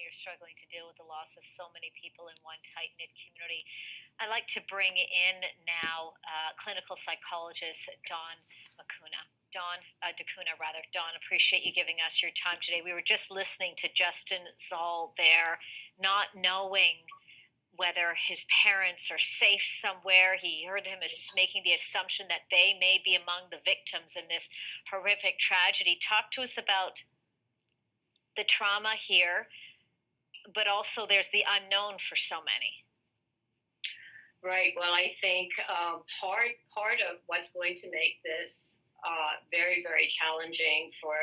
you're struggling to deal with the loss of so many people in one tight knit community. I'd like to bring in now clinical psychologist Dawn DeCunha, rather. Dawn, appreciate you giving us your time today. We were just listening to Justin Zoll there, not knowing whether his parents are safe somewhere. He heard him as making the assumption that they may be among the victims in this horrific tragedy. Talk to us about the trauma here, but also there's the unknown for so many. Right. Well, I think part of what's going to make this very, very challenging for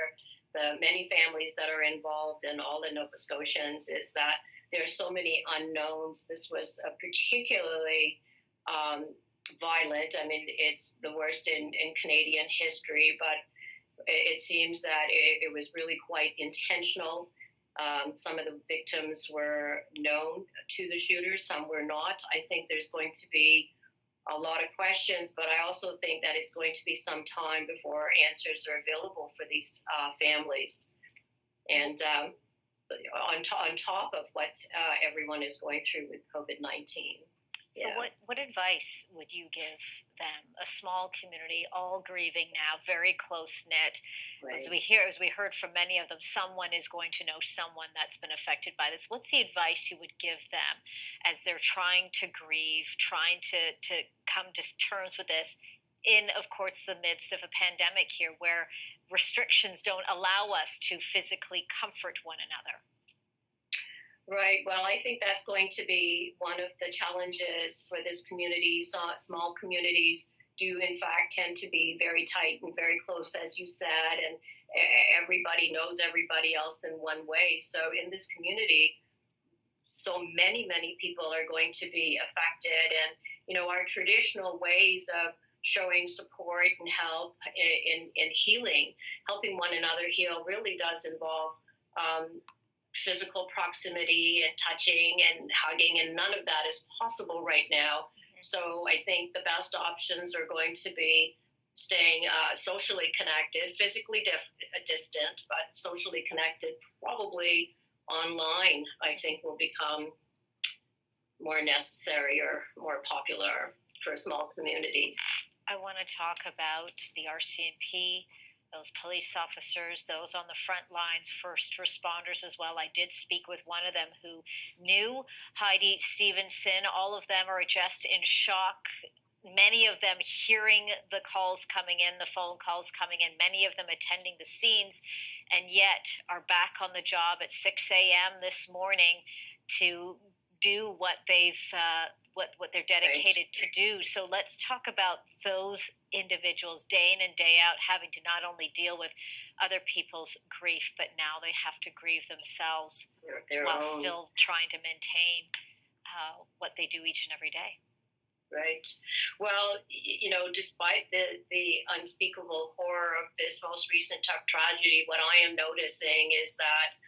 the many families that are involved and all the Nova Scotians is that there are so many unknowns. This was a particularly violent. I mean, it's the worst in Canadian history, but it seems that it was really quite intentional. Some of the victims were known to the shooters, some were not. I think there's going to be a lot of questions, but I also think that it's going to be some time before answers are available for these families. And on top of what everyone is going through with COVID-19. So what advice would you give them? A small community, all grieving now, very close-knit. Right. As we heard from many of them, someone is going to know someone that's been affected by this. What's the advice you would give them as they're trying to grieve, trying to come to terms with this in, of course, the midst of a pandemic here where restrictions don't allow us to physically comfort one another? Right. Well, I think that's going to be one of the challenges for this community. Small communities do, in fact, tend to be very tight and very close, as you said, and everybody knows everybody else in one way. So in this community, so many people are going to be affected. And, our traditional ways of showing support and help in healing, helping one another heal, really does involve physical proximity and touching and hugging, and none of that is possible right now. So I think the best options are going to be staying socially connected, physically distant, but socially connected, probably online, I think will become more necessary or more popular for small communities. I want to talk about the RCMP, those police officers, those on the front lines, first responders as well. I did speak with one of them who knew Heidi Stevenson. All of them are just in shock. Many of them hearing the calls coming in, the phone calls coming in, many of them attending the scenes, and yet are back on the job at 6 a.m. this morning to do what they've what they're dedicated to do. So let's talk about those individuals day in and day out having to not only deal with other people's grief, but now they have to grieve themselves while still trying to maintain what they do each and every day. Right. Well, despite the unspeakable horror of this most recent tough tragedy, what I am noticing is that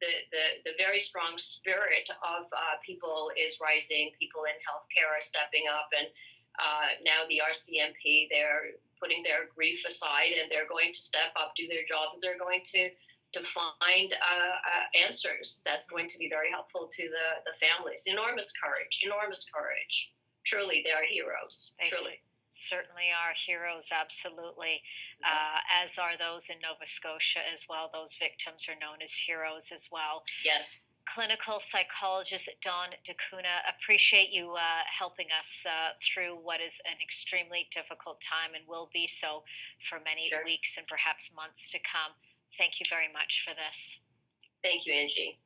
the very strong spirit of people is rising. People in healthcare are stepping up, and now the RCMP, they're putting their grief aside and they're going to step up, do their jobs. They're going to find answers. That's going to be very helpful to the families. Enormous courage. Truly, they are heroes. Truly. Certainly are heroes, absolutely, as are those in Nova Scotia as well. Those victims are known as heroes as well. Yes. Clinical psychologist Dawn DeCunha, appreciate you helping us through what is an extremely difficult time and will be so for many weeks and perhaps months to come. Thank you very much for this. Thank you, Angie.